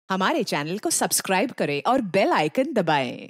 हमारे चैनल को सब्सक्राइब करें और बेल आइकन दबाएं।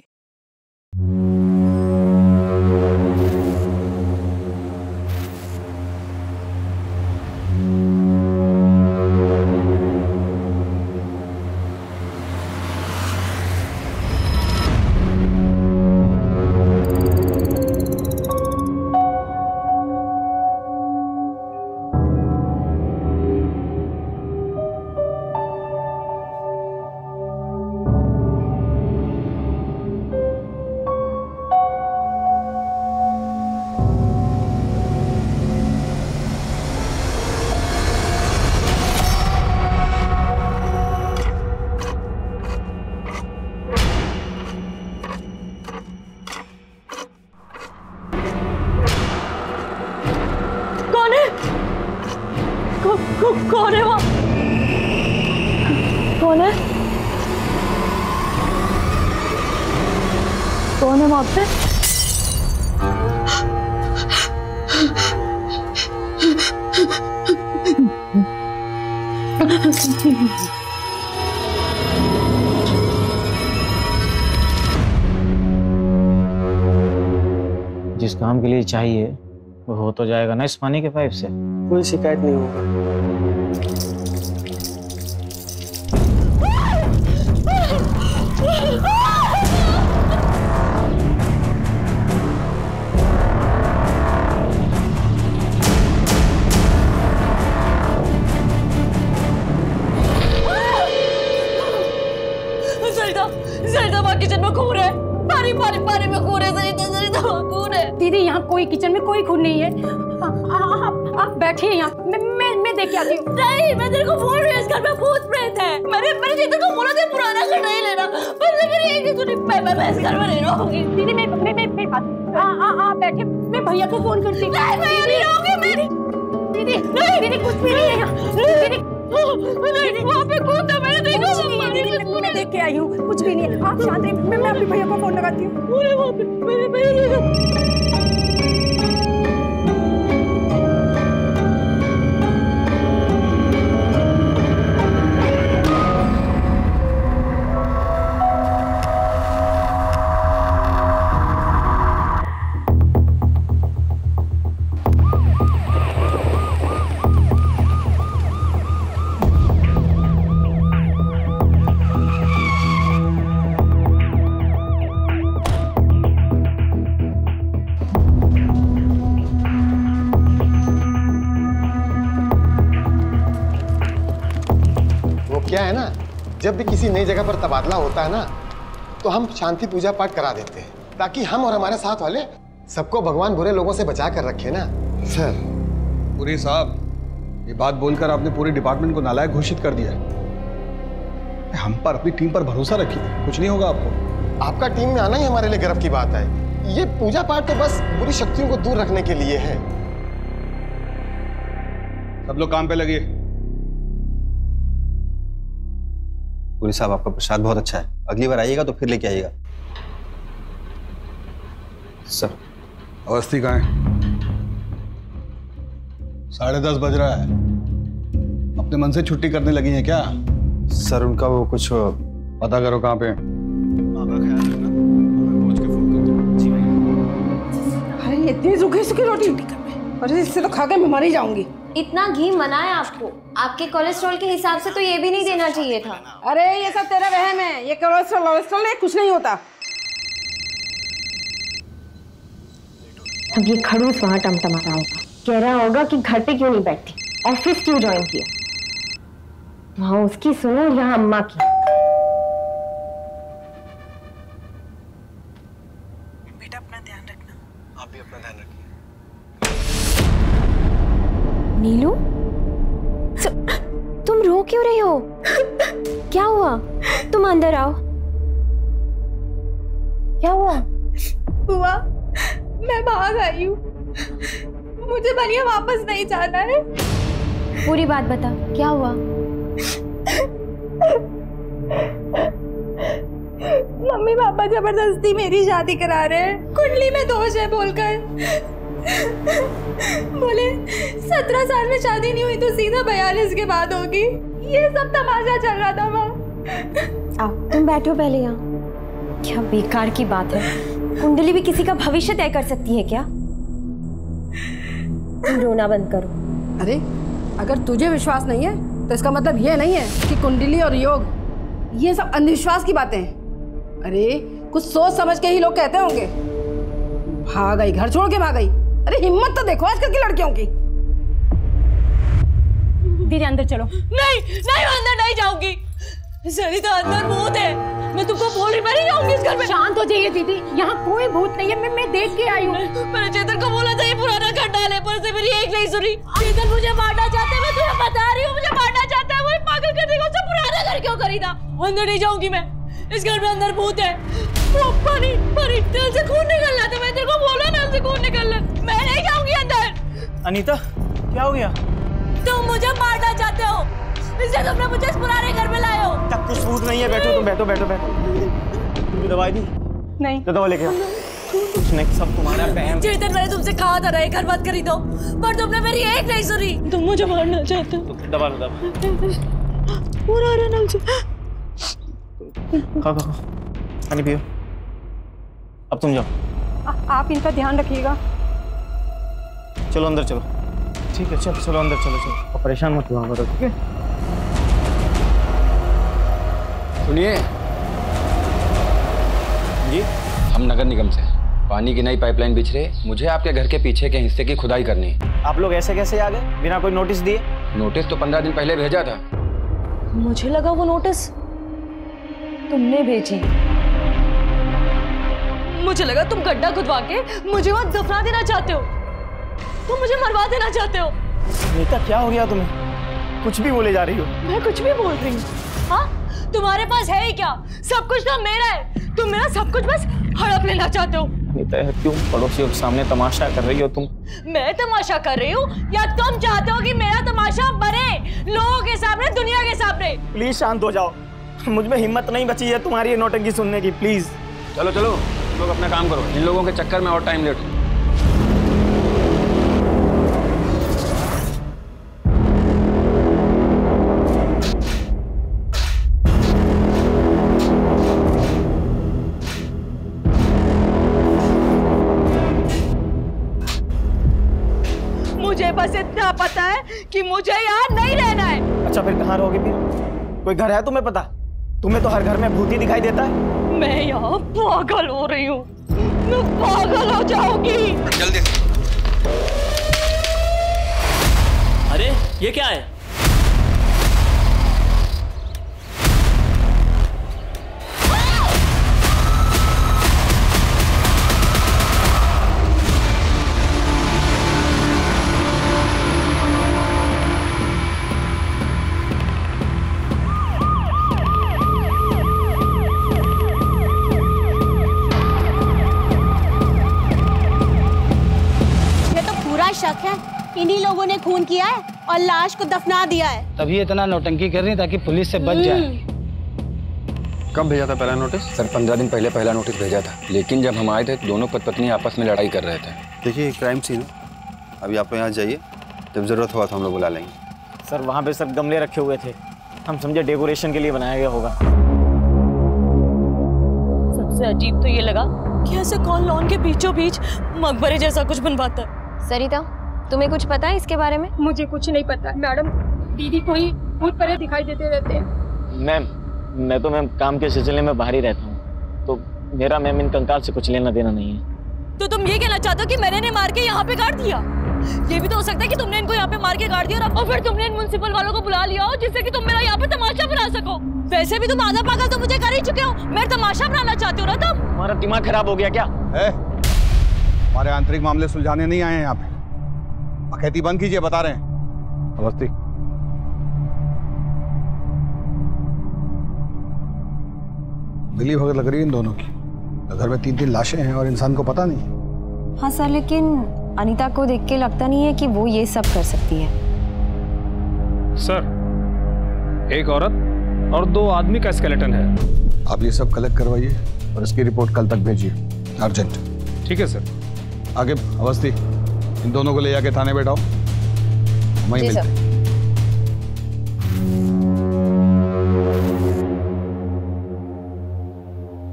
कौन है वो? कौन है? कौन है वहां पे? जिस काम के लिए चाहिए वो हो तो जाएगा ना इस पानी के पाइप से। कोई शिकायत नहीं होगा। ज़रीदा वहाँ किचन में खून है। पानी में खून है। ज़रीदा वहाँ खून है। दीदी यहाँ कोई किचन में कोई खून नहीं है। आप बैठिए यहाँ, मैं देख के आती हूँ। नहीं, मैं तेरे को बोल रही हूँ, इस घर में भूत प्रेत है। मैंने जीतू को बोला था पुराना घर नहीं लेना, पर लेकिन ये कि तूने मैं इस घर में नहीं रहूंगी। दीदी मैं आप बैठे, मैं भैया को फोन करती हूँ। नहीं, मैं नहीं रहूंगी। दीदी कुछ भी नहीं है। दीदी वहाँ पे कौन था? मैंने देखा मैं देख के आई हूँ, कुछ भी नहीं है। आप शांत रहिए, मैं अपने भैया को फोन लगाती हूँ। वहाँ पे मेरे भैया क्या है ना, जब भी किसी नई जगह पर तबादला होता है ना, तो हम शांति पूजा पाठ करा देते हैं ताकि हम और हमारे साथ वाले सबको भगवान बुरे लोगों से बचा कर रखे ना। सर पुरी साहब, ये बात बोलकर आपने पूरे डिपार्टमेंट को नालायक घोषित कर दिया। हम पर, अपनी टीम पर भरोसा रखिए, कुछ नहीं होगा आपको। आपका टीम में आना ही हमारे लिए गर्व की बात है। ये पूजा पाठ तो बस बुरी शक्तियों को दूर रखने के लिए है। सब लोग काम पे लगिए। पुरी साहब, आपका प्रसाद बहुत अच्छा है, अगली बार आइएगा तो फिर लेके आइएगा। सर अवस्थी कहाँ है? 10:30 बज रहा है। अपने मन से छुट्टी करने लगी हैं क्या? सर उनका वो कुछ पता करो कहाँ पे। अरे इतनी सूखी रोटी, अरे इससे तो खा के मैं मर ही जाऊंगी। इतना घी मना है आपको, आपके कोलेस्ट्रॉल के हिसाब से तो ये भी नहीं देना चाहिए था। अरे ये सब तेरा वहम है, ये कोलेस्ट्रॉल है, कुछ नहीं होता। अब ये खड़ूस वहां टमटमा रहा होगा, कह रहा होगा कि घर पे क्यों नहीं बैठती, ऑफिस क्यों ज्वाइन किया। वहां उसकी सुनो, यहाँ अम्मा की। बेटा अपना ध्यान रखना। आप भी अपना ध्यान रखिए। नीलू, तुम रो क्यों रही हो? क्या हुआ? तुम अंदर आओ। क्या हुआ? बुआ, मैं भाग आई हूँ। मुझे बनिया वापस नहीं जाना है। पूरी बात बता, क्या हुआ? मम्मी पापा जबरदस्ती मेरी शादी करा रहे हैं, कुंडली में दोष है बोलकर। बोले 17 साल में शादी नहीं हुई तो सीधा 42 के बाद होगी। ये सब तमाशा चल रहा था वहाँ। आओ तुम बैठो पहले यहाँ। क्या बेकार की बात है, कुंडली भी किसी का भविष्य तय कर सकती है क्या? तुम रोना बंद करो। अरे अगर तुझे विश्वास नहीं है तो इसका मतलब ये नहीं है कि कुंडली और योग ये सब अंधविश्वास की बातें हैं। अरे कुछ सोच समझ के ही लोग कहते होंगे। भाग गई, घर छोड़ के भाग गई। अरे हिम्मत तो देखो आजकल की लड़कियों की। दीदी अंदर चलो। नहीं नहीं, अंदर नहीं जाऊंगी। सरिता अंदर भूत है, मैं तुमको बोल रही, मैं नहीं जाऊंगी इस घर में। शांत हो जाइए दीदी, यहाँ कोई भूत नहीं है। मैं देख के आई हूँ। मैंने चेतन को बोला था ये पुराना खंडाल है, पर से मेरी एक नहीं सुनी। चेतन मुझे मारना चाहता है, मैं तुम्हें बता रही हूँ, मुझे मारना चाहता है। वो पागल करने को पुराना घर क्यों खरीदा? अंदर नहीं जाऊंगी मैं, इस घर में अंदर भूत है। वो पानी पानी, दिल से खून निकल रहा था। मैं तेरे को बोला ना, दिल से खून निकल रहा। मैं नहीं जाऊंगी अंदर। अनीता क्या हो गया? तुम मुझे मारना चाहते हो, इसलिए तुमने मुझे इस पुराने घर में लाए हो। तब कुछ सबूत नहीं है। बैठो तुम, बैठो बैठो बैठो। तुमने दवाई दी? नहीं। तो दवा लेके आओ। कुछ नहीं, सब तुम्हारा बहन। चेतन मैंने तुमसे कहा था ना ये घर मत खरीदो, पर तुमने मेरी एक नहीं सुनी। तुम मुझे मारना चाहते हो। दबा लो, दबा। पूरा नल से। खाओ खाओ, पानी पियो। अब तुम जाओ। आप इनका ध्यान रखिएगा। चलो अंदर चलो। ठीक है चलो, चलो अंदर चलो। चलो परेशान मत हुआ करो, ठीक है? सुनिए जी, हम नगर निगम से पानी की नई पाइपलाइन बिछ रही, मुझे आपके घर के पीछे के हिस्से की खुदाई करनी है। आप लोग ऐसे कैसे आ गए बिना कोई नोटिस दिए? नोटिस तो 15 दिन पहले भेजा था। मुझे लगा वो नोटिस तुमने भेजी। मुझे लगा तुम गड्ढा खुदवा के मुझे वहां दफना देना चाहते हो, तुम मुझे मरवा देना चाहते हो। नीता क्या हो गया तुम्हें? कुछ भी बोले जा रही हो। मैं कुछ भी बोल रही हूँ? हाँ, तुम्हारे पास है ही क्या? सब कुछ तो मेरा है, तुम मेरा सब कुछ बस हड़प लेना चाहते हो। नीता क्यों पड़ोसियों के सामने तमाशा कर रही हो तुम? मैं तमाशा कर रही हूँ या तुम चाहते हो कि मेरा तमाशा बने लोगों के सामने, दुनिया के सामने? प्लीज शांत हो जाओ, मुझ में हिम्मत नहीं बची है तुम्हारी ये नौटंकी सुनने की। प्लीज चलो चलो, तुम लोग अपना काम करो, इन लोगों के चक्कर में और टाइम लेट। मुझे बस इतना पता है कि मुझे यहाँ नहीं रहना है। अच्छा फिर कहाँ रहोगे? फिर कोई घर है तुम्हें पता? तुम्हें तो हर घर में भूत ही दिखाई देता है। मैं यहाँ पागल हो रही हूँ, मैं पागल हो जाऊंगी। जल्दी से। अरे ये क्या है? शक है इन्हीं लोगों ने खून किया है और लाश को दफना दिया है। तभी इतना नौटंकी कर रही ताकि पुलिस से बच जाए। कब भेजा था पहला नोटिस? सर 15 दिन पहले पहला नोटिस भेजा था, लेकिन जब हम आए थे दोनों पति पत्नी आपस में लड़ाई कर रहे थे। देखिए क्राइम सीन है, अभी आप यहाँ जाइए, जब जरूरत हुआ तो हम लोग बुला लेंगे। सर वहाँ पे सब गमले रखे हुए थे, हम समझे डेकोरेशन के लिए बनाया गया होगा। सबसे अजीब तो ये लगा कि ऐसे कौन लॉन के बीचों बीच मकबरे जैसा कुछ बनवाता है। सरिता तुम्हें कुछ पता है इसके बारे में? मुझे कुछ नहीं पता मैडम, दीदी को ही भूत परे दिखाई देते रहते हैं। मैम मैं तो मैम काम के सिलसिले में बाहर ही रहता हूँ, तो मेरा मैम इन कंकाल से कुछ लेना देना नहीं है। तो तुम ये कहना चाहते हो कि मैंने इन्हें मार के यहाँ पे गाड़ दिया? ये भी तो हो सकता है कि तुमने इनको यहाँ पे मार के गाड़ दिया और फिर तुमने इन म्युनिसिपल वालों को बुला लिया हो जिससे कि तुम मेरा यहाँ पे तमाशा बना सको। वैसे भी तुम आधा पागल तो मुझे कर ही चुके हो, मेरा तमाशा बनाना चाहते हो ना तुम? तुम्हारा दिमाग खराब हो गया क्या? हमारे आंतरिक मामले सुलझाने नहीं आए हैं यहाँ पे। अखैती बंद कीजिए, बता रहे हैं। अवस्थी मिली भगत लग रही है इन दोनों की। घर में 3-3 लाशें हैं और इंसान को पता नहीं। हाँ सर, लेकिन अनीता को देख के लगता नहीं है कि वो ये सब कर सकती है। सर एक औरत और 2 आदमी का स्केलेटन है। आप ये सब कलेक्ट करवाइए और इसकी रिपोर्ट कल तक भेजिए, अर्जेंट। ठीक है सर। आगे अवस्थी, इन दोनों को ले जाके थाने बैठाओ, वहीं मिलते हैं।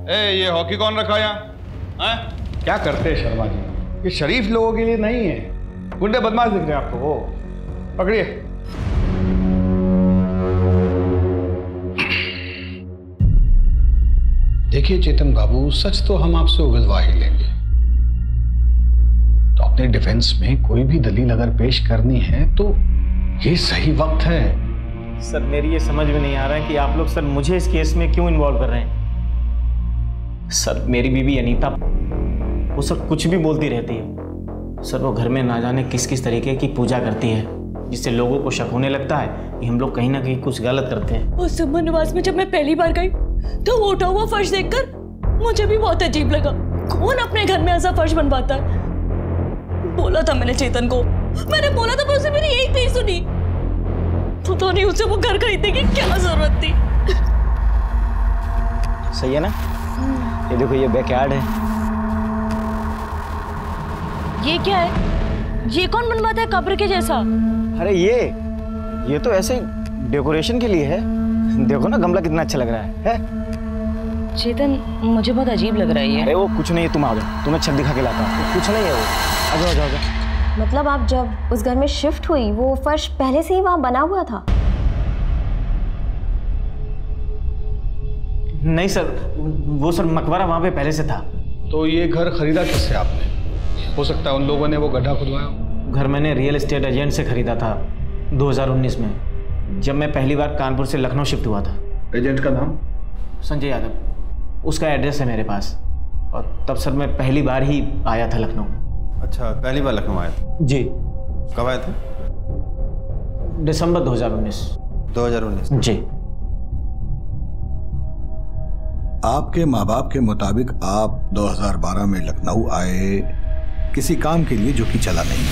ये हॉकी कौन रखा यहाँ? क्या करते हैं शर्मा जी? ये शरीफ लोगों के लिए नहीं है। गुंडे बदमाश दिख रहे हैं आपको। वो पकड़िए। देखिए चेतन बाबू, सच तो हम आपसे उगलवा ही लेंगे, तो अपने डिफेंस में कोई भी दलील अगर पेश करनी है तो ये सही वक्त है। सर मेरी ये समझ में नहीं आ रहा है कि आप लोग सर मुझे इस केस में क्यों इन्वॉल्व कर रहे हैं। सर मेरी बीवी अनीता, वो सर कुछ भी बोलती रहती है। सर वो घर में ना जाने किस किस तरीके की पूजा करती है, जिससे लोगों को शक होने लगता है कि हम लोग कहीं ना कहीं कुछ गलत करते हैं। उस सुमन निवास में जब मैं पहली बार गई तो वो उठा हुआ फर्श देखकर मुझे भी बहुत अजीब लगा। कौन अपने घर में ऐसा फर्श बनवाता है? बोला था मैंने चेतन को, मैंने बोला था, पर उसे मेरी एक नहीं सुनी। तो नहीं उसे वो घर खरीदने की क्या जरूरत थी? सही है ना? ये देखो ये बैकयार्ड है। ये क्या है? ये कौन बनवाता है कब्र के जैसा? अरे ये तो ऐसे डेकोरेशन के लिए है। देखो ना गमला कितना अच्छा लग रहा है? चेतन मुझे बहुत अजीब लग रहा है ये। अरे वो कुछ नहीं है, तुम आ जाओ, तुम्हें छत दिखा के लाता हूँ। कुछ नहीं है वो, आ जाओ आ जाओ। मतलब आप जब उस घर में शिफ्ट हुई वो फर्श पहले से ही वहां बना हुआ था? नहीं सर, वो सर मकबरा वहां पे पहले से था। तो ये घर खरीदा किससे आपने? हो सकता है उन लोगों ने वो गड्ढा खुदवाया। घर मैंने रियल एस्टेट एजेंट से खरीदा था 2019 में, जब मैं पहली बार कानपुर से लखनऊ शिफ्ट हुआ था। एजेंट का नाम? संजय यादव। उसका एड्रेस है मेरे पास। और तब सर मैं पहली बार ही आया था लखनऊ। अच्छा, पहली बार लखनऊ आया था? जी। कब आए थे? दिसंबर 2019। 2019 जी। आपके माँ बाप के मुताबिक आप 2012 में लखनऊ आए किसी काम के लिए जो कि चला नहीं,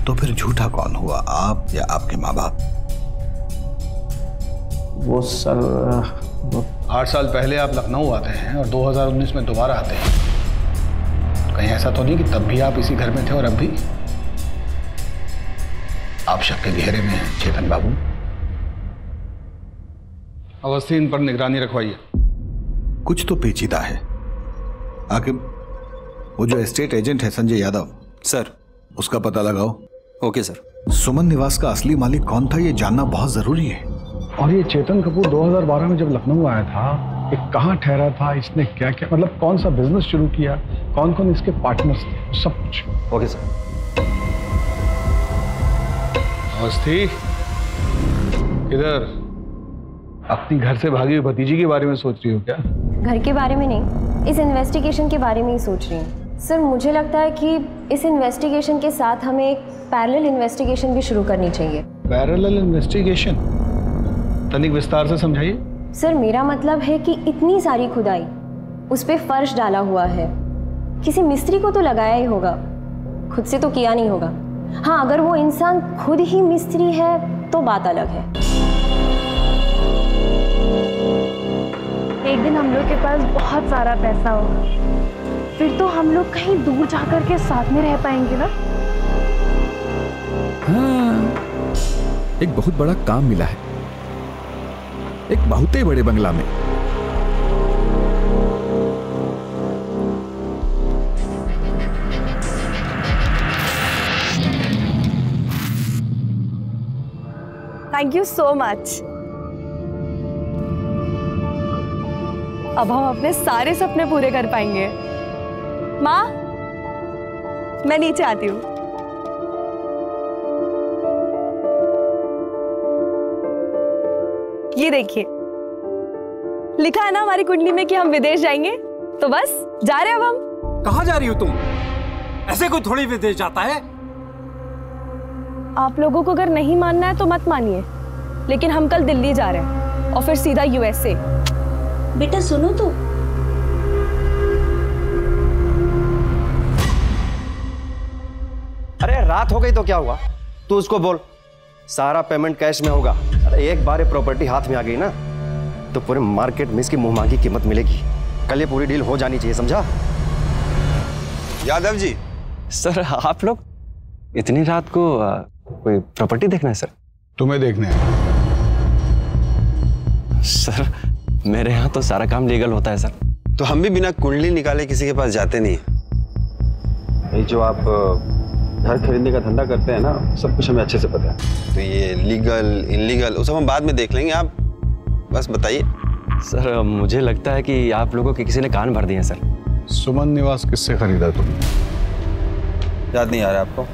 तो फिर झूठा कौन हुआ, आप या आपके माँ बाप? वो सर 8 साल पहले आप लखनऊ आते हैं और 2019 में दोबारा आते हैं, तो कहीं ऐसा तो नहीं कि तब भी आप इसी घर में थे और अब भी? आप शक के घेरे में हैं चेतन बाबू। अवस्थी, इन पर निगरानी रखवाइए। कुछ तो पेचीदा है। आखिर वो जो एस्टेट एजेंट है संजय यादव, सर, उसका पता लगाओ। Okay sir. सुमन निवास का असली मालिक कौन था ये जानना बहुत जरूरी है। और ये चेतन कपूर 2012 में जब लखनऊ आया था, ये कहाँ ठहरा था, इसने क्या क्या, मतलब कौन सा बिजनेस शुरू किया, कौन कौन इसके पार्टनर्स थे, सब कुछ। Okay sir. अवस्थी, इधर अपनी घर से भागी हुई भतीजी के बारे में सोच रही हो क्या? घर के बारे में नहीं, इस इन्वेस्टिगेशन के बारे में ही सोच रही हूँ। सर मुझे लगता है कि इस इन्वेस्टिगेशन के साथ हमें एक पैरेलल इन्वेस्टिगेशन भी शुरू करनी चाहिए। Parallel investigation? तनिक विस्तार से समझाइए। सर मेरा मतलब है कि इतनी सारी खुदाई, उस पे फर्श डाला हुआ है, किसी मिस्त्री को तो लगाया ही होगा, खुद से तो किया नहीं होगा। हाँ, अगर वो इंसान खुद ही मिस्त्री है तो बात अलग है। एक दिन हम लोग के पास बहुत सारा पैसा होगा, फिर तो हम लोग कहीं दूर जाकर के साथ में रह पाएंगे ना? हाँ, एक बहुत बड़ा काम मिला है, एक बहुत ही बड़े बंगला में। Thank you so much. अब हम अपने सारे सपने पूरे कर पाएंगे। माँ, मैं नीचे आती हूँ। ये देखिए, लिखा है ना हमारी कुंडली में कि हम विदेश जाएंगे, तो बस जा रहे हैं अब हम। कहाँ जा रही हो तुम? ऐसे कोई थोड़ी विदेश जाता है। आप लोगों को अगर नहीं मानना है तो मत मानिए, लेकिन हम कल दिल्ली जा रहे हैं और फिर सीधा यूएसए। बेटा सुनो तो, अरे रात हो गई तो क्या हुआ? तू उसको बोल सारा पेमेंट कैश में होगा। अरे एक बार ये प्रॉपर्टी हाथ में आ गई ना तो पूरे मार्केट में इसकी मुंह मांगी कीमत मिलेगी। कल ये पूरी डील हो जानी चाहिए, समझा? यादव जी। सर आप लोग इतनी रात को कोई प्रॉपर्टी देखना है? सर तुम्हें देखना है? सर मेरे यहाँ तो सारा काम लीगल होता है सर। तो हम भी बिना कुंडली निकाले किसी के पास जाते नहीं। ये जो आप घर खरीदने का धंधा करते हैं ना, सब कुछ हमें अच्छे से पता है। तो ये लीगल इनलीगल वो सब हम बाद में देख लेंगे, आप बस बताइए। सर मुझे लगता है कि आप लोगों के किसी ने कान भर दिए हैं सर। सुमन निवास किससे खरीदा तुमने? याद नहीं आ रहा आपको?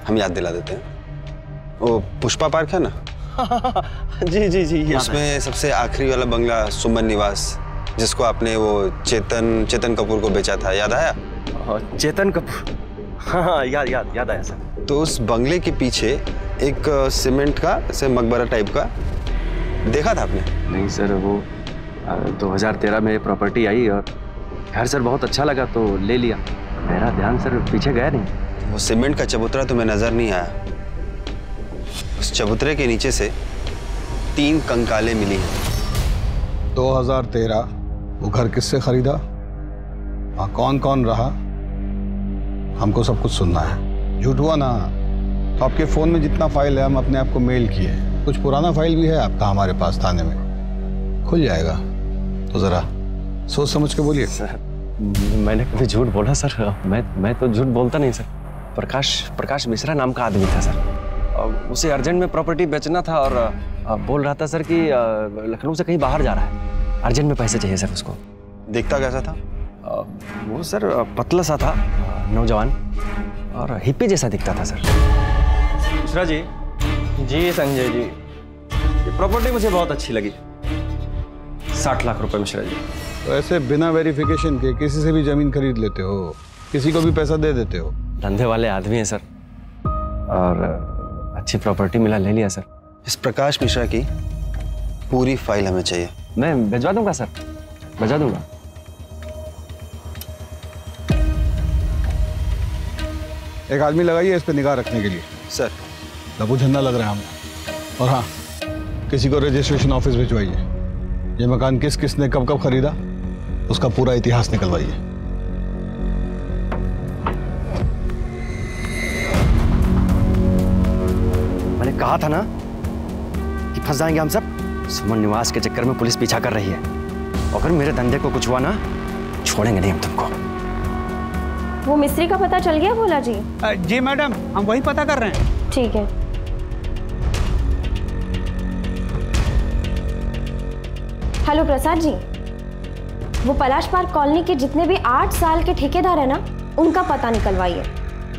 हम याद दिला देते हैं। वो पुष्पा पार्क है ना? जी जी जी। उसमें सबसे आखिरी वाला बंगला सुमन निवास, जिसको आपने वो चेतन कपूर को बेचा था, याद आया? चेतन कपूर, हाँ याद आया सर। तो उस बंगले के पीछे एक सीमेंट का ऐसे मकबरा टाइप का देखा था आपने? नहीं सर, वो 2013 में प्रॉपर्टी आई और घर सर बहुत अच्छा लगा तो ले लिया। मेरा ध्यान सर पीछे गया नहीं। वो सीमेंट का चबूतरा तुम्हें नजर नहीं आया? उस चबूतरे के नीचे से 3 कंकालें मिली हैं। 2013 वो घर किससे खरीदा? वहाँ कौन कौन रहा? हमको सब कुछ सुनना है। झूठ हुआ ना तो आपके फोन में जितना फाइल है हम अपने आप को मेल किए। कुछ पुराना फाइल भी है आपका हमारे पास थाने में, खुल जाएगा। तो जरा सोच समझ के बोलिए। सर मैंने कभी झूठ बोला सर? मैं तो झूठ बोलता नहीं सर। प्रकाश मिश्रा नाम का आदमी था सर। उसे अर्जेंट में प्रॉपर्टी बेचना था और बोल रहा था सर कि लखनऊ से कहीं बाहर जा रहा है, अर्जेंट में पैसे चाहिए सर उसको। दिखता कैसा था? वो सर पतला सा था, नौजवान और हिप्पी जैसा दिखता था सर। मिश्रा जी। जी संजय जी, ये प्रॉपर्टी मुझे बहुत अच्छी लगी। 60 लाख रुपए मिश्रा जी। तो ऐसे बिना वेरिफिकेशन के किसी से भी जमीन खरीद लेते हो, किसी को भी पैसा दे देते हो? धंधे वाले आदमी हैं सर और अच्छी प्रॉपर्टी मिला, ले लिया सर। इस प्रकाश मिश्रा की पूरी फाइल हमें चाहिए। मैं भिजवा दूंगा सर, भिजवा दूंगा। एक आदमी लगाइए इस पे निगाह रखने के लिए। सर लबू झंडा लग रहा है हमें। और हाँ, किसी को रजिस्ट्रेशन ऑफिस भिजवाइए। ये मकान किसने कब खरीदा उसका पूरा इतिहास निकलवाइए। मैंने कहा था ना कि फंस जाएंगे हम सब। सुमन निवास के चक्कर में पुलिस पीछा कर रही है। अगर मेरे धंधे को कुछ हुआ ना, छोड़ेंगे नहीं हम तुमको। वो मिस्त्री का पता चल गया भोला जी? जी मैडम, हम वही पता कर रहे हैं। ठीक है। हेलो प्रसाद जी, वो पलाश पार्क कॉलोनी के जितने भी 8 साल के ठेकेदार है ना, उनका पता निकलवाइए।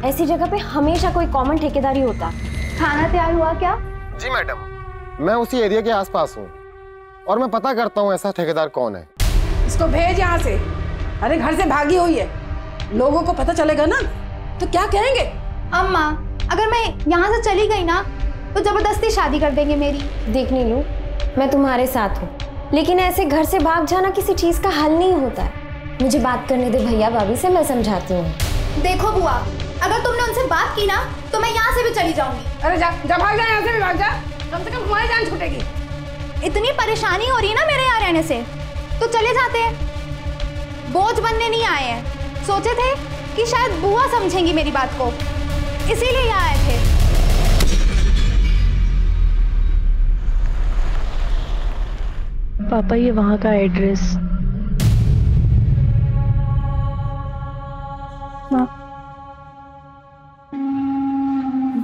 ऐसी जगह पे हमेशा कोई कॉमन ठेकेदारी होता। खाना तैयार हुआ क्या? जी मैडम, मैं उसी एरिया के आसपास हूँ और मैं पता करता हूँ ऐसा ठेकेदार कौन है। इसको भेज यहाँ से। अरे घर से भागी हुई है, लोगों को पता चलेगा ना तो क्या कहेंगे? अम्मा, अगर मैं यहाँ से चली गई ना तो जबरदस्ती शादी कर देंगे मेरी। देख नीलू, मैं तुम्हारे साथ हूँ, लेकिन ऐसे घर से भाग जाना किसी चीज का हल नहीं होता है। मुझे बात करने दे भैया भाभी से, मैं समझाती हूँ। देखो बुआ, अगर तुमने उनसे बात की ना तो मैं यहाँ से भी चली जाऊंगी। अरे जा भाग जा, यहाँ से भी भाग जा, कम से कम तुम्हारी जान छूटेगी। इतनी परेशानी हो रही है ना मेरे यहाँ रहने से, तो चले जाते हैं। बोझ बनने नहीं आए हैं, सोचे थे कि शायद बुआ समझेंगी मेरी बात को, इसीलिए यहाँ आए थे। पापा ये वहाँ का एड्रेस।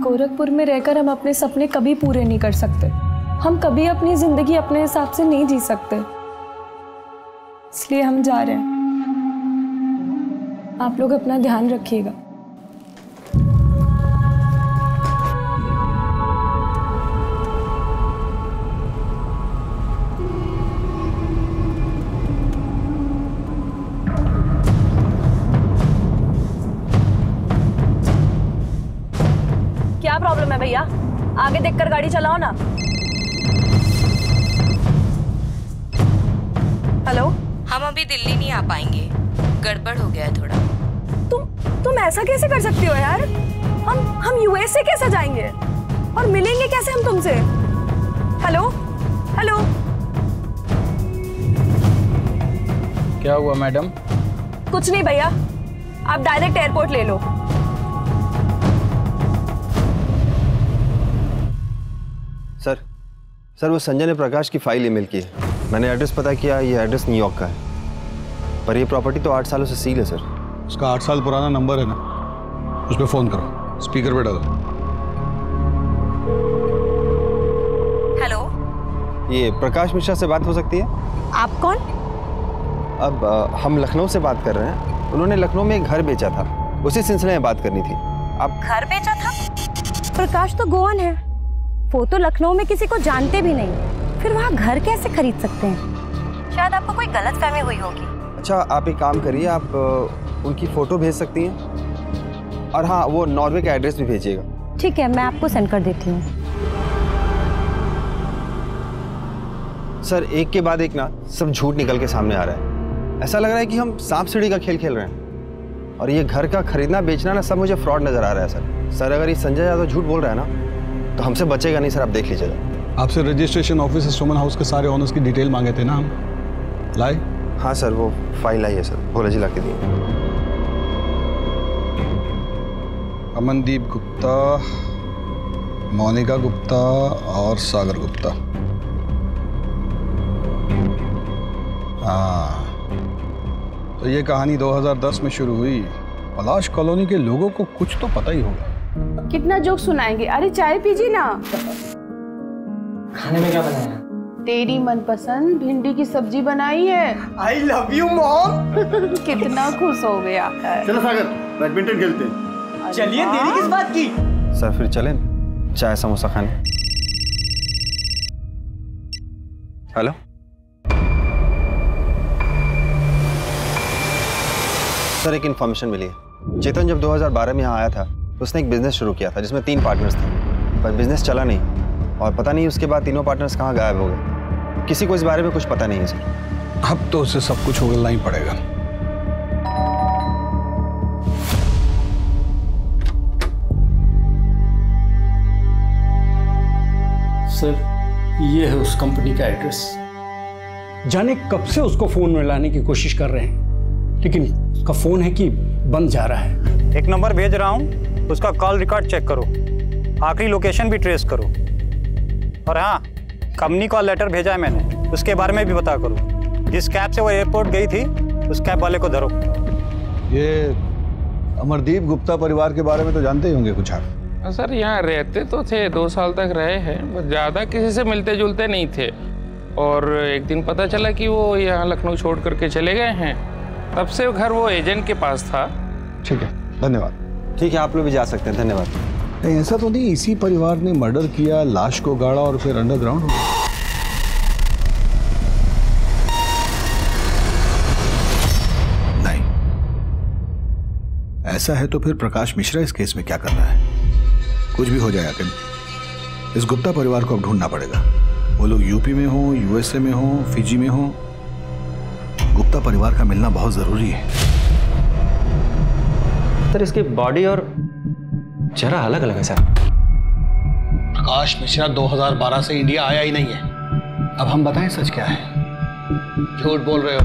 गोरखपुर में रहकर हम अपने सपने कभी पूरे नहीं कर सकते। हम कभी अपनी जिंदगी अपने हिसाब से नहीं जी सकते, इसलिए हम जा रहे हैं। आप लोग अपना ध्यान रखिएगा। क्या प्रॉब्लम है भैया? आगे देखकर गाड़ी चलाओ ना। हेलो, हम अभी दिल्ली नहीं आ पाएंगे, गड़बड़ हो गया है थोड़ा। तुम ऐसा कैसे कर सकती हो यार? हम यूएसए कैसे जाएंगे और मिलेंगे कैसे हम तुमसे? हेलो हेलो, क्या हुआ मैडम? कुछ नहीं भैया, आप डायरेक्ट एयरपोर्ट ले लो। सर वो संजय ने प्रकाश की फाइल ईमेल की है। मैंने एड्रेस पता किया, ये एड्रेस न्यूयॉर्क का है, पर ये प्रॉपर्टी तो 8 सालों से सील है सर। उसका 8 साल पुराना नंबर है ना, उस पर फोन करो, स्पीकर पे डालो। हेलो, ये प्रकाश मिश्रा से बात हो सकती है? आप कौन? अब हम लखनऊ से बात कर रहे हैं। उन्होंने लखनऊ में एक घर बेचा था, उसी सिलसिले में बात करनी थी। आप घर बेचा था? प्रकाश तो गोवन है, वो तो लखनऊ में किसी को जानते भी नहीं, फिर वहाँ घर कैसे खरीद सकते हैं? शायद आपको कोई गलतफहमी हुई होगी। अच्छा, आप एक काम करिए, आप उनकी फ़ोटो भेज सकती हैं, और हाँ, वो नॉर्वे का एड्रेस भी भेजिएगा। ठीक है, मैं आपको सेंड कर देती हूँ। सर, एक के बाद एक ना सब झूठ निकल के सामने आ रहा है। ऐसा लग रहा है कि हम सांप सीढ़ी का खेल खेल रहे हैं, और ये घर का खरीदना बेचना ना सब मुझे फ्रॉड नज़र आ रहा है सर। सर, अगर ये संजय यादव झूठ बोल रहा है ना, तो हमसे बचेगा नहीं सर, आप देख लीजिएगा। आपसे रजिस्ट्रेशन ऑफिस सुमन हाउस के सारे ओनर्स की डिटेल मांगे थे ना हम, लाए? हाँ सर, वो फाइल आई है सर, भोला जी ला के दिए। अमनदीप गुप्ता, मोनिका गुप्ता और सागर गुप्ता। हाँ, तो ये कहानी 2010 में शुरू हुई। पलाश कॉलोनी के लोगों को कुछ तो पता ही होगा। कितना जोक सुनाएंगे? अरे चाय पीजिए ना। खाने में क्या बनाया? तेरी मनपसंद भिंडी की सब्जी बनाई है। I love you mom. कितना खुश हो गया। चलो सागर, बैडमिंटन खेलते हैं। चलिए, देरी किस बात की? सर, फिर चलें चाय समोसा खाने। हेलो, सर, एक इन्फॉर्मेशन मिली है। चेतन जब 2012 में यहाँ आया था तो उसने एक बिजनेस शुरू किया था जिसमें 3 पार्टनर्स थे, पर बिजनेस चला नहीं, और पता नहीं उसके बाद तीनों पार्टनर्स कहाँ गायब हो गए। किसी को इस बारे में कुछ पता नहीं है सर। अब तो उसे सब कुछ उगलना ही पड़ेगा। सर, ये है उस कंपनी का एड्रेस। जाने कब से उसको फोन में लाने की कोशिश कर रहे हैं, लेकिन उसका फोन है कि बंद जा रहा है। एक नंबर भेज रहा हूँ, उसका कॉल रिकॉर्ड चेक करो, आखिरी लोकेशन भी ट्रेस करो, और हाँ, कंपनी कॉल लेटर भेजा है मैंने, उसके बारे में भी पता करो। जिस कैब से वो एयरपोर्ट गई थी, उस कैब वाले को धरो। ये अमरदीप गुप्ता परिवार के बारे में तो जानते ही होंगे कुछ आप? सर, यहाँ रहते तो थे, 2 साल तक रहे हैं, ज़्यादा किसी से मिलते जुलते नहीं थे, और एक दिन पता चला कि वो यहाँ लखनऊ छोड़ करके चले गए हैं। तब से घर वो एजेंट के पास था। ठीक है, धन्यवाद। ठीक है, आप लोग भी जा सकते हैं, धन्यवाद। नहीं, ऐसा तो नहीं इसी परिवार ने मर्डर किया, लाश को गाड़ा और फिर अंडरग्राउंड? नहीं, ऐसा है तो फिर प्रकाश मिश्रा इस केस में क्या कर रहा है? कुछ भी हो जाए आखिर, इस गुप्ता परिवार को अब ढूंढना पड़ेगा। वो लोग यूपी में हो, यूएसए में हो, फिजी में हो, गुप्ता परिवार का मिलना बहुत जरूरी है। सर, इसकी बॉडी और चेहरा अलग अलग है सर। प्रकाश मिश्रा 2012 से इंडिया आया ही नहीं है। अब हम बताएं सच क्या है? झूठ बोल रहे हो?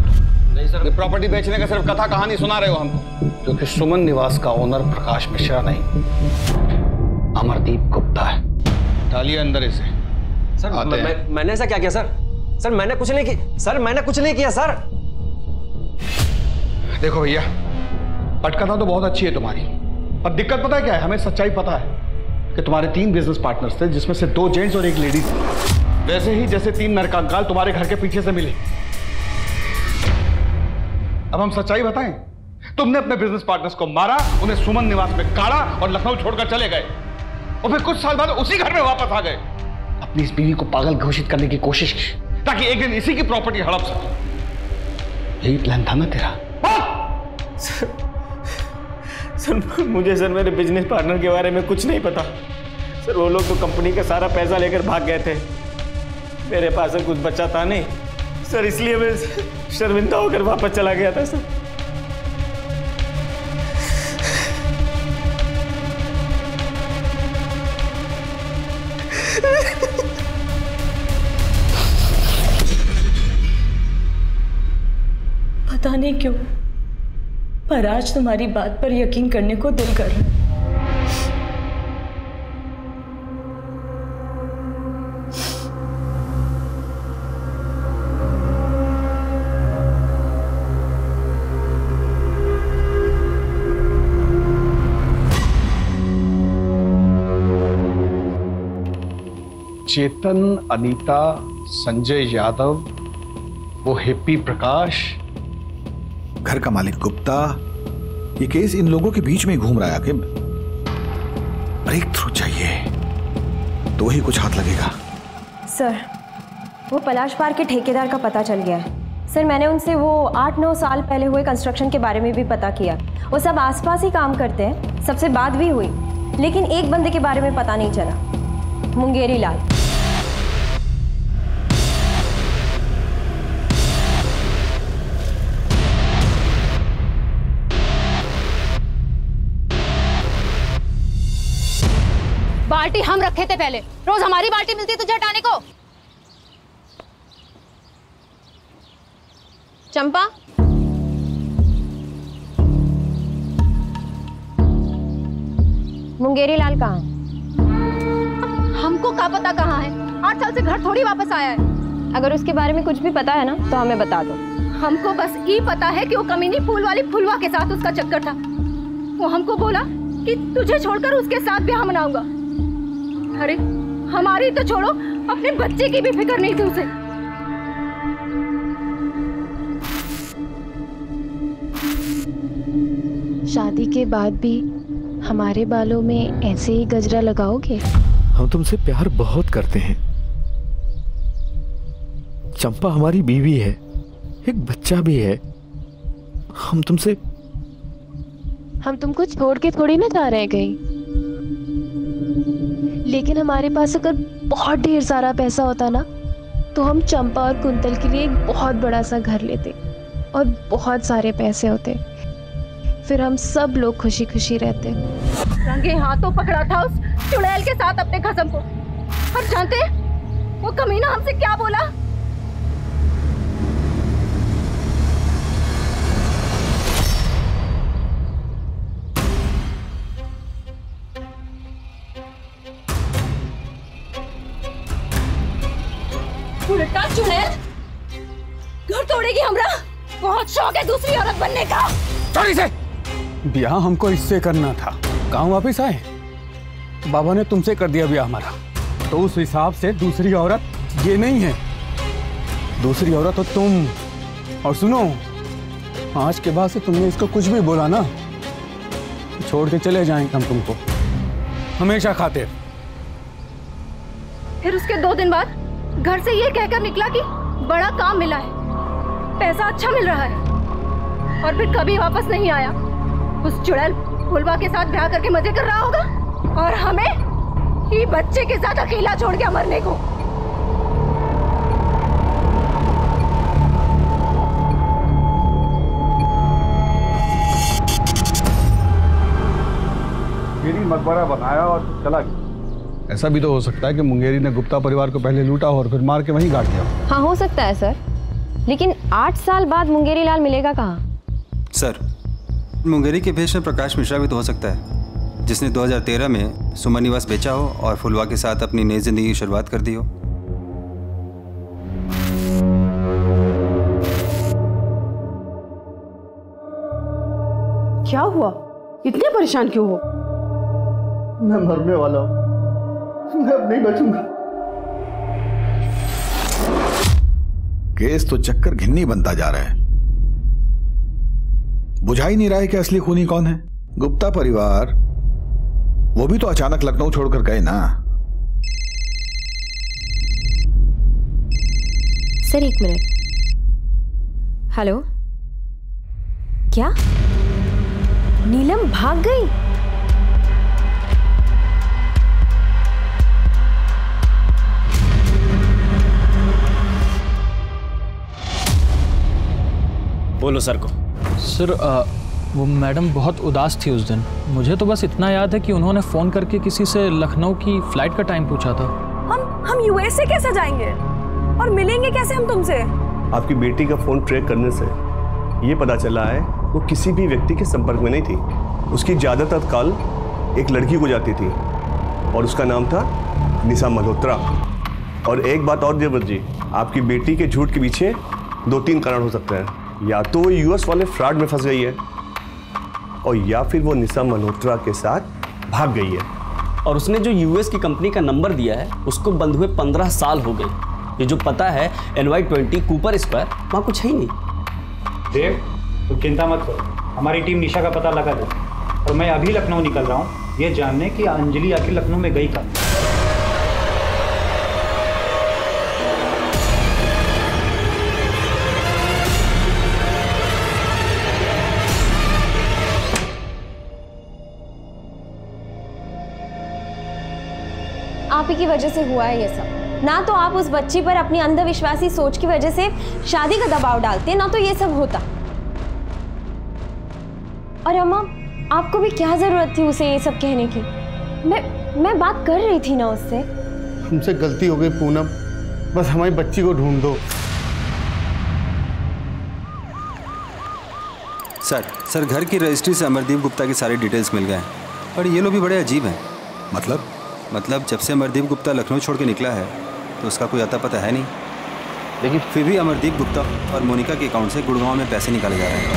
नहीं सर, ये प्रॉपर्टी बेचने का सिर्फ कथा कहानी सुना रहे हो हमको, क्योंकि सुमन निवास का ओनर प्रकाश मिश्रा नहीं, अमरदीप गुप्ता है। डालिए अंदर इसे। सर, मैंने ऐसा क्या किया सर? सर, मैंने कुछ नहीं किया सर, मैंने कुछ नहीं किया सर। देखो भैया, पटकथा तो बहुत अच्छी है तुम्हारी, पर दिक्कत पता है क्या है? हमें सच्चाई पता है कि तुम्हारे 3 बिजनेस पार्टनर्स थे, जिसमें से 2 जेंट्स और 1 लेडीज थी, वैसे ही जैसे 3 नरकंकाल तुम्हारे घर के पीछे से मिले। अब हम सच्चाई बताएं, तुमने अपने बिजनेस पार्टनर्स को मारा, उन्हें सुमन निवास में काढ़ा और लखनऊ छोड़कर चले गए, और फिर कुछ साल बाद उसी घर में वापस आ गए। अपनी इस बीवी को पागल घोषित करने की कोशिश की, ताकि एक दिन इसी की प्रॉपर्टी हड़प सके। यही प्लान था ना तेरा? सर, मुझे सर मेरे बिजनेस पार्टनर के बारे में कुछ नहीं पता सर। वो लोग तो कंपनी का सारा पैसा लेकर भाग गए थे, मेरे पास कुछ बचा था नहीं सर, इसलिए मैं शर्मिंदा होकर वापस चला गया था सर। पता नहीं क्यों, पर आज तुम्हारी बात पर यकीन करने को दिल कर रहा है। चेतन, अनीता, संजय यादव, वो हिप्पी प्रकाश, घर का मालिक गुप्ता, ये केस इन लोगों के बीच में ही घूम रहा है। आकिब, ब्रेक थ्रू चाहिए तो ही कुछ हाथ लगेगा। सर, वो पलाश पार्क के ठेकेदार का पता चल गया है। सर, मैंने उनसे वो 8-9 साल पहले हुए कंस्ट्रक्शन के बारे में भी पता किया। वो सब आसपास ही काम करते हैं, सबसे बात भी हुई, लेकिन एक बंदे के बारे में पता नहीं चला, मुंगेरी लाल। बाल्टी हम रखे थे पहले, रोज हमारी बाल्टी मिलती है तुझे हटाने को। चंपा, मुंगेरी लाल कहाँ है? हमको क्या पता कहाँ है, 8 साल से घर थोड़ी वापस आया है। अगर उसके बारे में कुछ भी पता है ना तो हमें बता दो। हमको बस ये पता है कि वो कमीनी फूल वाली फुलवा के साथ उसका चक्कर था। वो हमको बोला कि तुझे छोड़कर उसके साथ ब्याह मनाऊंगा। अरे हमारी तो छोड़ो, अपने बच्चे की भी फिक्र नहीं थी उसे। शादी के बाद भी हमारे बालों में ऐसे ही गजरा लगाओगे? हम तुमसे प्यार बहुत करते हैं चंपा, हमारी बीवी है, एक बच्चा भी है। हम तुमको छोड़ के थोड़ी ना जा रहे हैं कहीं, लेकिन हमारे पास अगर बहुत ढेर सारा पैसा होता ना तो हम चंपा और कुंतल के लिए एक बहुत बड़ा सा घर लेते और बहुत सारे पैसे होते, फिर हम सब लोग खुशी खुशी रहते। रंगे हाथों पकड़ा था उस चुड़ैल के साथ अपने खसम को। और जानते वो कमीना हमसे क्या बोला? उल्टा चुड़ैल घर तोड़ेगी हमरा, बहुत शौक है दूसरी औरत बनने का। चोरी से ब्याह हमको इससे करना था, गांव वापस आए, बाबा ने तुमसे कर दिया ब्याह हमारा, तो उस हिसाब से दूसरी औरत ये नहीं है, दूसरी औरत तो तुम। और सुनो, आज के बाद से तुमने इसको कुछ भी बोला ना, छोड़ के चले जाएंगे हम तुमको हमेशा खातिर। फिर उसके 2 दिन बाद घर से ये कहकर निकला कि बड़ा काम मिला है, पैसा अच्छा मिल रहा है, और फिर कभी वापस नहीं आया। उस चुड़ैल फुलवा के साथ ब्याह करके मजे कर रहा होगा, और हमें ये बच्चे के साथ अकेला छोड़ के मरने को। मुंगेरी मकबरा बनाया और फिर चला गया। ऐसा भी तो हो सकता है कि मुंगेरी ने गुप्ता परिवार को पहले लूटा और फिर मार के वहीं गाड़ दिया। हाँ, हो सकता है सर, लेकिन 8 साल बाद मुंगेरी लाल मिलेगा कहाँ? सर, मुंगेरी के भेष में प्रकाश मिश्रा भी तो हो सकता है, जिसने 2013 में सुमन निवास बेचा हो और फुलवा के साथ अपनी नई जिंदगी की शुरुआत कर दी हो। क्या हुआ, इतने परेशान क्यों हो? मैं मरने वाला हूं, मैं अब नहीं बचूंगा। केस तो चक्कर घिन्नी बनता जा रहा है, बुझा ही नहीं रहा है कि असली खूनी कौन है। गुप्ता परिवार, वो भी तो अचानक लखनऊ छोड़कर गए ना। Sir 1 minute. हेलो, क्या नीलम भाग गई? बोलो सर को। सर वो मैडम बहुत उदास थी उस दिन। मुझे तो बस इतना याद है कि उन्होंने फ़ोन करके किसी से लखनऊ की फ़्लाइट का टाइम पूछा था। हम यूएसए कैसे जाएंगे और मिलेंगे कैसे हम तुमसे? आपकी बेटी का फ़ोन ट्रैक करने से ये पता चला है वो किसी भी व्यक्ति के संपर्क में नहीं थी। उसकी ज़्यादातर कॉल एक लड़की को जाती थी और उसका नाम था निशा मल्होत्रा। और एक बात और देवव्रत जी, आपकी बेटी के झूठ के पीछे 2-3 कारण हो सकते हैं। या तो वो यूएस वाले फ्रॉड में फंस गई है, और या फिर वो निशा मल्होत्रा के साथ भाग गई है। और उसने जो यूएस की कंपनी का नंबर दिया है उसको बंद हुए 15 साल हो गए। ये जो पता है NY20 कूपर स्क्वायर, वहाँ कुछ है ही नहीं। देव, तुम चिंता मत करो, हमारी टीम निशा का पता लगा दे। और मैं अभी लखनऊ निकल रहा हूँ ये जानने कि अंजलि आखिर लखनऊ में गई कब। आप ही की वजह से हुआ है ये सब। ना तो आप उस बच्ची पर अपनी अंधविश्वासी सोच की वजह से शादी का दबाव डालते, ना तो ये सब होता। और अम्मा, आपको भी क्या जरूरत थी उसे ये सब कहने की? मैं बात कर रही थी ना उससे। हमसे गलती हो गई पूनम, बस हमारी बच्ची को ढूंढ दो। सर घर की रजिस्ट्री से अमरदीप गुप्ता की सारी डिटेल्स मिल गए, और ये लोग भी बड़े अजीब हैं। मतलब जब से अमरदीप गुप्ता लखनऊ छोड़ के निकला है तो उसका कोई अता पता है नहीं, लेकिन फिर भी अमरदीप गुप्ता और मोनिका के अकाउंट से गुड़गांव में पैसे निकाले जा रहे हैं।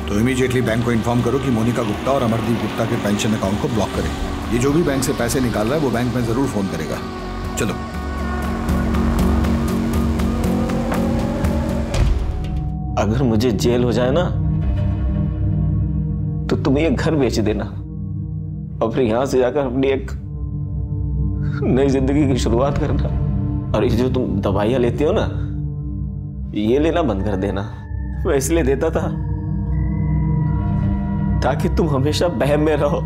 तो इमीडिएटली बैंक को इन्फॉर्म करो कि मोनिका गुप्ता और अमरदीप गुप्ता के पेंशन अकाउंट को ब्लॉक करें। ये जो भी बैंक से पैसे निकाल रहा है वो बैंक में जरूर फोन करेगा। चलो। अगर मुझे जेल हो जाए ना तो तुम ये घर बेच देना और फिर यहां से जाकर अपनी एक नई जिंदगी की शुरुआत करना। और ये जो तुम दवाइयां लेती हो ना, ये लेना बंद कर देना। मैं इसलिए देता था ताकि तुम हमेशा बहम में रहो।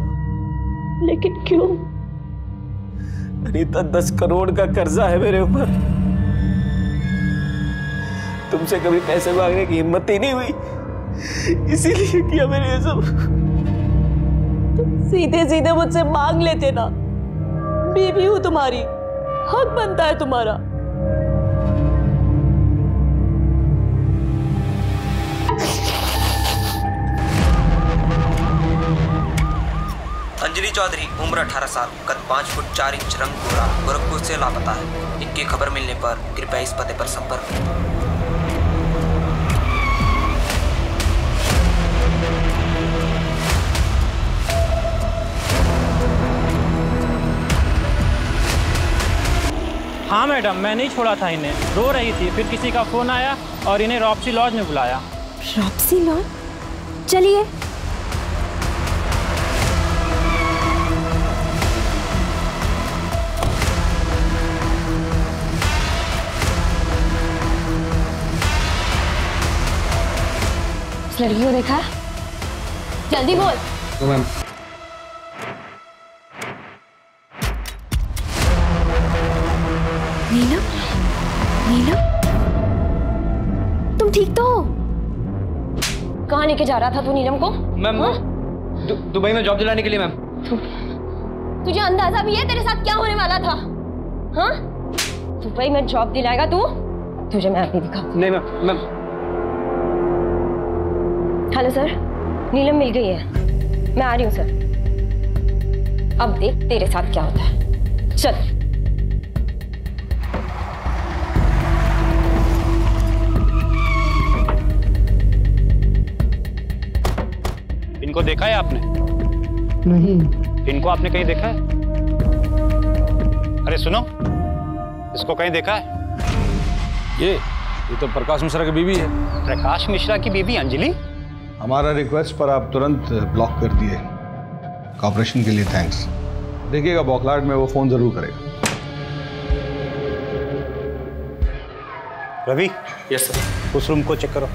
लेकिन क्यों? अनीता, 10 करोड़ का कर्जा है मेरे ऊपर। तुमसे कभी पैसे मांगने की हिम्मत ही नहीं हुई, इसीलिए किया मैंने ये सब। सीधे सीधे मुझसे मांग लेते ना, बीवी हूं तुम्हारी, हक बनता है तुम्हारा। अंजलि चौधरी, उम्र 18 साल, कद 5 फुट 4 इंच, रंग गोरा, गोरखपुर से लापता है। इनकी खबर मिलने पर कृपया इस पते पर संपर्क करें। हाँ मैडम, मैं नहीं छोड़ा था इन्हें, रो रही थी, फिर किसी का फोन आया और इन्हें रॉप्सी लॉज में बुलाया। रॉप्सी लॉज? चलिए। इस लड़की को देखा? जल्दी बोल। तो मैम, नीलम, नीलम, तुम ठीक तो हो? कहाँ लेके जा रहा था तू नीलम को? मैम, दुबई में जॉब दिलाने के लिए। मैम, तुझे अंदाजा भी है तेरे साथ क्या होने वाला था? हाँ, दुबई में जॉब दिलाएगा तू? तुझे मैं अभी दिखा। नहीं मैम। हेलो सर, नीलम मिल गई है, मैं आ रही हूँ सर। अब देख तेरे साथ क्या होता है। चल। इनको देखा है आपने? नहीं। इनको आपने कहीं देखा है? अरे सुनो, इसको कहीं देखा है? ये तो प्रकाश मिश्रा की बीवी है। प्रकाश मिश्रा की बीवी अंजलि? हमारा रिक्वेस्ट पर आप तुरंत ब्लॉक कर दिए। कॉपरेशन के लिए थैंक्स। देखिएगा बौखलाहट में वो फोन जरूर करेगा। रवि। Yes sir. उस रूम को चेक करो।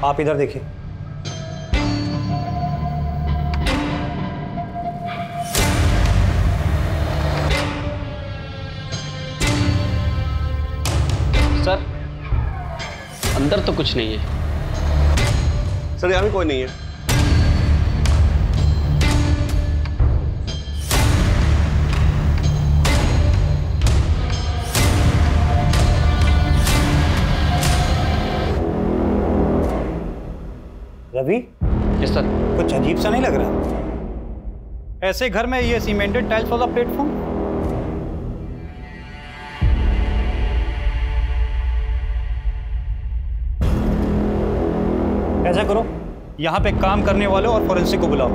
आप इधर देखिए। सर, अंदर तो कुछ नहीं है। सर, यहाँ भी कोई नहीं है। रवि? Yes sir. कुछ अजीब सा नहीं लग रहा? ऐसे घर में ये सीमेंटेड टाइल्स वाला प्लेटफॉर्म? ऐसा करो, यहाँ पे काम करने वालों और फॉरेंसिक को बुलाओ।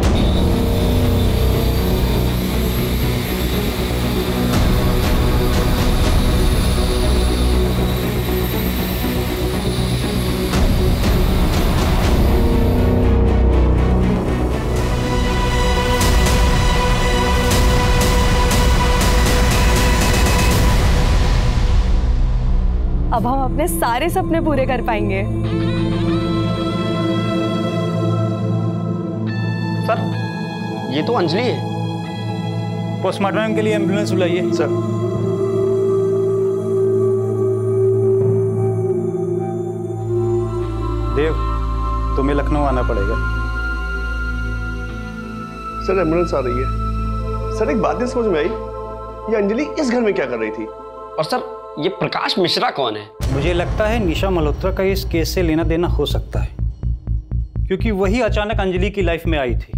अब हम अपने सारे सपने पूरे कर पाएंगे। सर, ये तो अंजलि है। पोस्टमार्टम के लिए एम्बुलेंस बुलाइए। सर। देव, तुम्हें लखनऊ आना पड़ेगा। सर, एम्बुलेंस आ रही है। सर, एक बात नहीं समझ में आई, ये अंजलि इस घर में क्या कर रही थी? और सर, ये प्रकाश मिश्रा कौन है? मुझे लगता है निशा मल्होत्रा का इस केस से लेना देना हो सकता है, क्योंकि वही अचानक अंजलि की लाइफ में आई थी।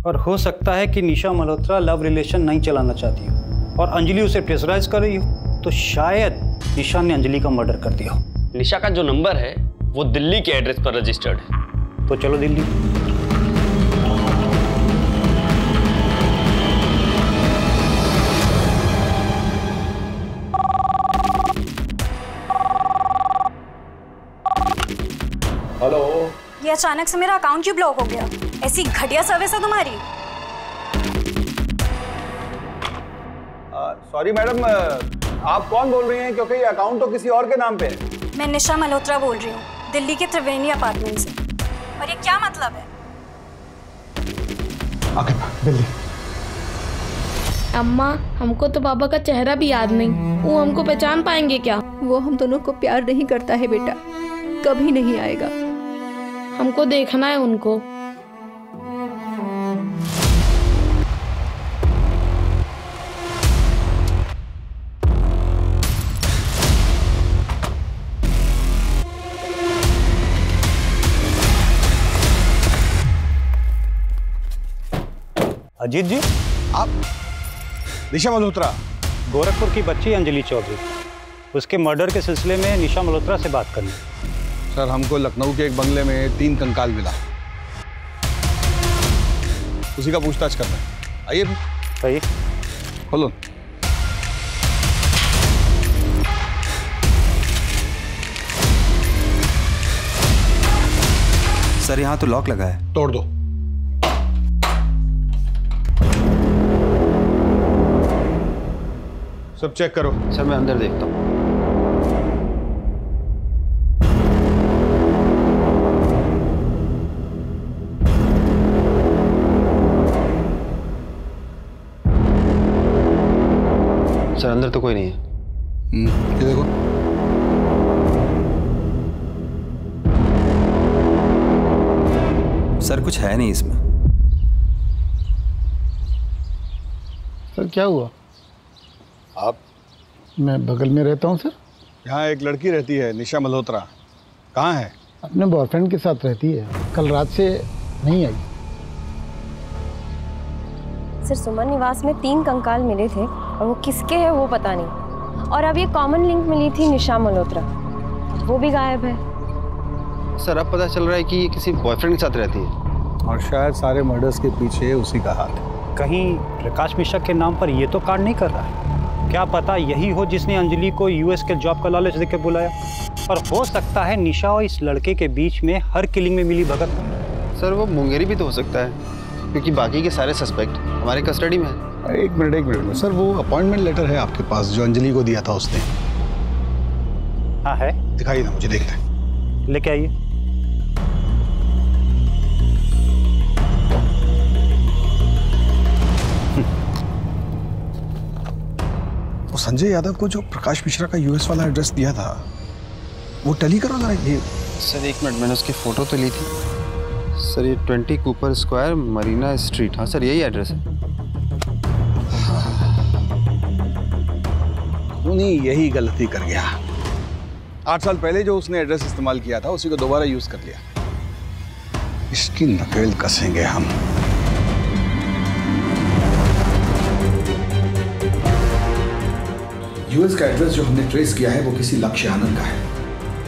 और हो सकता है कि निशा मल्होत्रा लव रिलेशन नहीं चलाना चाहती हो और अंजलि उसे प्रेशराइज कर रही हो, तो शायद निशा ने अंजलि का मर्डर कर दिया हो। निशा का जो नंबर है वो दिल्ली के एड्रेस पर रजिस्टर्ड है। तो चलो दिल्ली। हेलो। ये अचानक से मेरा अकाउंट क्यों ब्लॉक हो गया? ऐसी घटिया सर्विस है तुम्हारी। सॉरी मैडम, आप कौन बोल रही हैं? क्योंकि ये अकाउंट तो किसी और के नाम पे है। मैं निशा मल्होत्रा बोल रही हूँ, दिल्ली के त्रिवेणी अपार्टमेंट से। और ये क्या मतलब है? आगे दिल्ली। अम्मा, हमको तो बाबा का चेहरा भी याद नहीं, वो हमको पहचान पाएंगे क्या? वो हम दोनों को प्यार नहीं करता है बेटा, कभी नहीं आएगा। हमको देखना है उनको। अजीत जी, आप? निशा मल्होत्रा? गोरखपुर की बच्ची अंजलि चौधरी, उसके मर्डर के सिलसिले में निशा मल्होत्रा से बात करनी। सर, हमको लखनऊ के एक बंगले में 3 कंकाल मिला, उसी का पूछताछ करना है। आइए भी। आइए। खोलो। सर, यहाँ तो लॉक लगा है। तोड़ दो। सब चेक करो। सर, मैं अंदर देखता हूँ। सर, अंदर तो कोई नहीं है। ये देखो। सर, कुछ है नहीं इसमें। सर, क्या हुआ? आप? मैं बगल में रहता हूँ सर। यहाँ एक लड़की रहती है, निशा मल्होत्रा। कहाँ है? अपने बॉयफ्रेंड के साथ रहती है, कल रात से नहीं आई। सर, सुमन निवास में 3 कंकाल मिले थे और वो किसके हैं वो पता नहीं। और अब ये कॉमन लिंक मिली थी निशा मल्होत्रा, वो भी गायब है। सर, अब पता चल रहा है कि ये किसी बॉयफ्रेंड के साथ रहती है और शायद सारे मर्डर्स के पीछे उसी का हाथ है। कहीं प्रकाश मिश्रा के नाम पर ये तो कांड नहीं कर रहा है? क्या पता यही हो जिसने अंजलि को यूएस के जॉब का लालच देकर बुलाया। और हो सकता है निशा और इस लड़के के बीच में हर किलिंग में मिली भगत। सर, वो मुंगेरी भी तो हो सकता है, क्योंकि बाकी के सारे सस्पेक्ट हमारे कस्टडी में है। एक मिनट सर, वो अपॉइंटमेंट लेटर है आपके पास जो अंजलि को दिया था उसने? हाँ है। दिखाइए ना, मुझे देखना है। लेके आइए। वो संजय यादव को जो प्रकाश मिश्रा का यूएस वाला एड्रेस दिया था, वो टैली करो जरा। ये सर, एक मिनट, मैंने उसकी फोटो तो ली थी। सर, ये 20 कूपर स्क्वायर, मरीना स्ट्रीट। हाँ सर, यही एड्रेस है। नहीं, यही गलती कर गया। 8 साल पहले जो उसने एड्रेस इस्तेमाल किया था उसी को दोबारा यूज कर लिया। इसकी नकेल कसेंगे हम। यूएस का एड्रेस जो हमने ट्रेस किया है वो किसी लक्ष्य आनंद का है।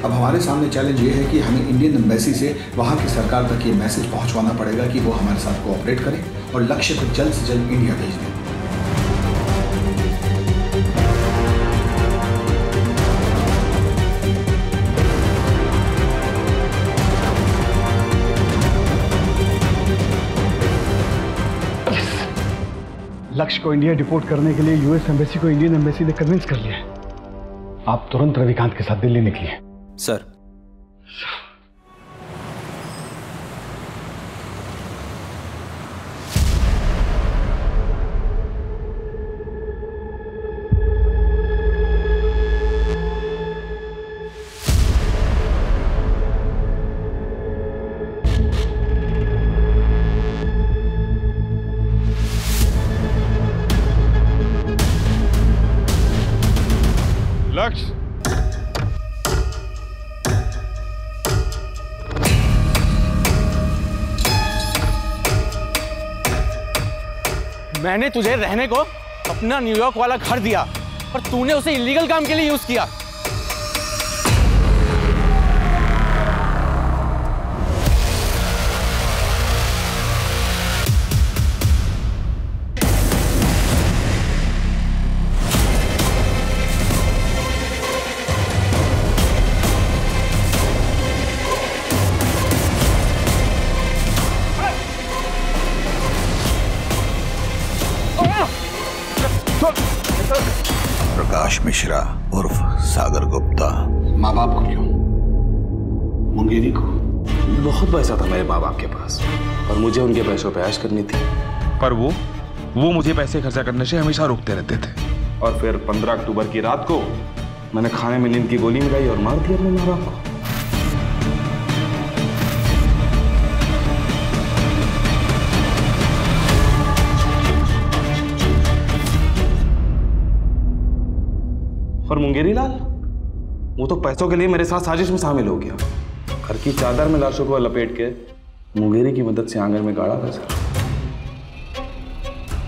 अब हमारे सामने चैलेंज ये है कि हमें इंडियन एम्बेसी से वहाँ की सरकार तक ये मैसेज पहुँचवाना पड़ेगा कि वो हमारे साथ कोऑपरेट करें और लक्ष्य को जल्द से जल्द इंडिया भेज दें। लक्ष्य को इंडिया डिपोर्ट करने के लिए यूएस एम्बेसी को इंडियन एम्बेसी ने कन्विंस कर लिया है। आप तुरंत रविकांत के साथ दिल्ली निकलिए। सर। लक्ष्य, मैंने तुझे रहने को अपना न्यूयॉर्क वाला घर दिया और तूने उसे इलीगल काम के लिए यूज किया। प्रकाश मिश्रा उर्फ सागर गुप्ता। माँ बाप को क्यों? मुंगेरी को? बहुत पैसा था मेरे माँ बाप के पास और मुझे उनके पैसों पे ऐश करनी थी, पर वो मुझे पैसे खर्चा करने से हमेशा रोकते रहते थे। और फिर 15 अक्टूबर की रात को मैंने खाने में नींद की गोली मिलाई और मार दिया अपने माँ बाप को। और मुंगेरी लाल, वो तो पैसों के लिए मेरे साथ साजिश में शामिल हो गया। घर की चादर में लाशों को लपेट के मुंगेरी की मदद से आंगन में गाड़ा था सर।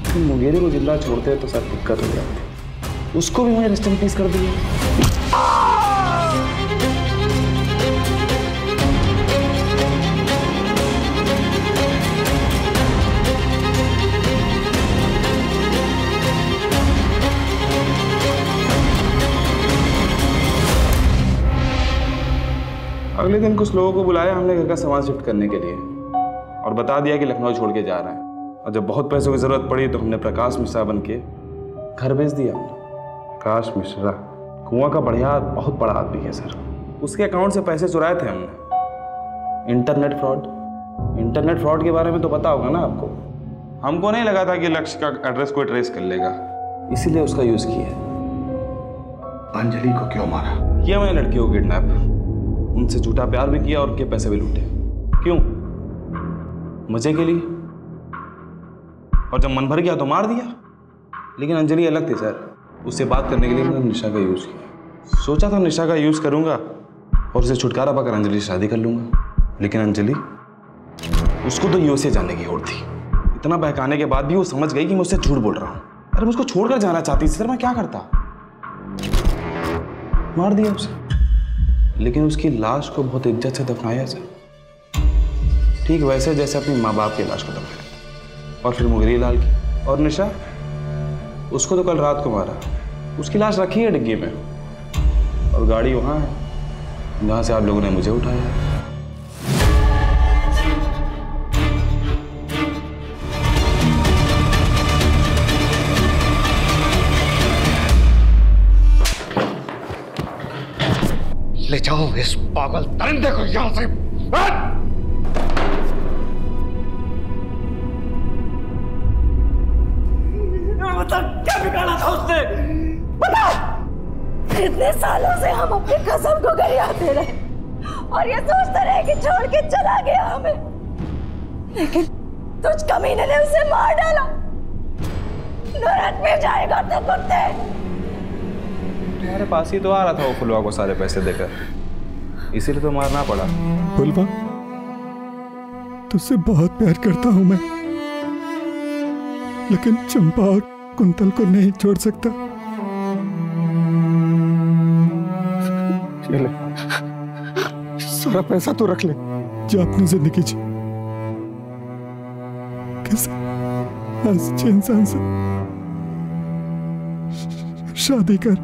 लेकिन मुंगेरी को जिंदा छोड़ते तो सर दिक्कत हो जाती। उसको भी मैंने रेस्ट इन पीस कर दिया। अगले दिन कुछ लोगों को बुलाया हमने घर का सामान शिफ्ट करने के लिए और बता दिया कि लखनऊ छोड़ के जा रहे हैं। और जब बहुत पैसों की जरूरत पड़ी तो हमने प्रकाश मिश्रा बन के घर भेज दिया। प्रकाश मिश्रा कुआं का बढ़िया बहुत बड़ा आदमी है सर। उसके अकाउंट से पैसे चुराए थे हमने। इंटरनेट फ्रॉड के बारे में तो पता होगा ना आपको। हमको नहीं लगा था कि लक्ष्य का एड्रेस कोई ट्रेस कर लेगा, इसीलिए उसका यूज किया। अंजलि को क्यों मारा? किया मैंने लड़की को किडनैप, उनसे झूठा प्यार भी किया और उनके पैसे भी लूटे। क्यों? मजे के लिए। और जब मन भर गया तो मार दिया। लेकिन अंजलि अलग थी सर। उससे बात करने के लिए मैंने निशा का यूज किया। सोचा था निशा का यूज करूंगा और उसे छुटकारा पाकर अंजलि से शादी कर लूंगा। लेकिन अंजलि, उसको तो यूएसए जाने की होड़ थी। इतना बहकाने के बाद भी वो समझ गई कि मैं उससे झूठ बोल रहा हूँ। अरे मैं उसको छोड़कर जाना चाहती थी सर, मैं क्या करता? मार दिया उसे। लेकिन उसकी लाश को बहुत इज्जत से दफनाया सर, ठीक वैसे जैसे अपनी माँ बाप की लाश को दफनाया। और फिर मुंगेरी लाल की और निशा, उसको तो कल रात को मारा। उसकी लाश रखी है डिग्गी में और गाड़ी वहां है जहां से आप लोगों ने मुझे उठाया। ले जाओ इस पागल दरिंदे को यहां से। बता क्या बिगाड़ा था उसने? बता! इतने सालों से हम अपनी कसम को गरियाते रहे और ये सोचते रहे कि छोड़ के चला गया हमें, लेकिन तुझ कमीने ने उसे मार डाला। नरक में जाएगा तो कुत्ते। तुम्हारे पास ही तो आ रहा था वो फुलवा को सारे पैसे देकर, इसीलिए तो मारना पड़ा। फुलवा, तुझसे बहुत प्यार करता हूं मैं, लेकिन चंपा और कुंतल को नहीं छोड़ सकता। सारा पैसा तो रख ले, जो अपनी जिंदगी जी किसी अच्छे इंसान से शादी कर।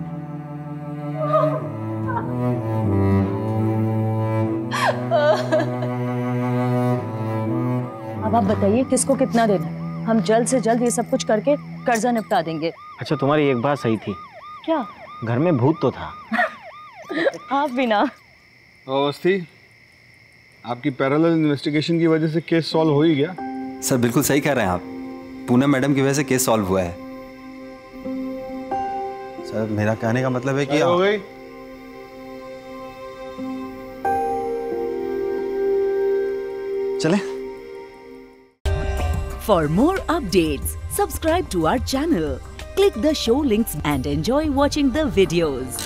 अब आप बताइए किसको कितना देना है? हम जल्द से जल्द ये सब कुछ करके कर्जा निपटा देंगे। अच्छा, तुम्हारी एक बात सही थी। क्या? घर में भूत तो था। आप भी ना। अवस्थी, आपकी पैरेलल इन्वेस्टिगेशन की वजह से केस सॉल्व हो ही गया। सर बिल्कुल सही कह रहे हैं आप, पूनम मैडम की वजह से केस सॉल्व हुआ है। सर मेरा कहने का मतलब है कि हो गई। चले। For more updates, subscribe to our channel, click the show links and enjoy watching the videos.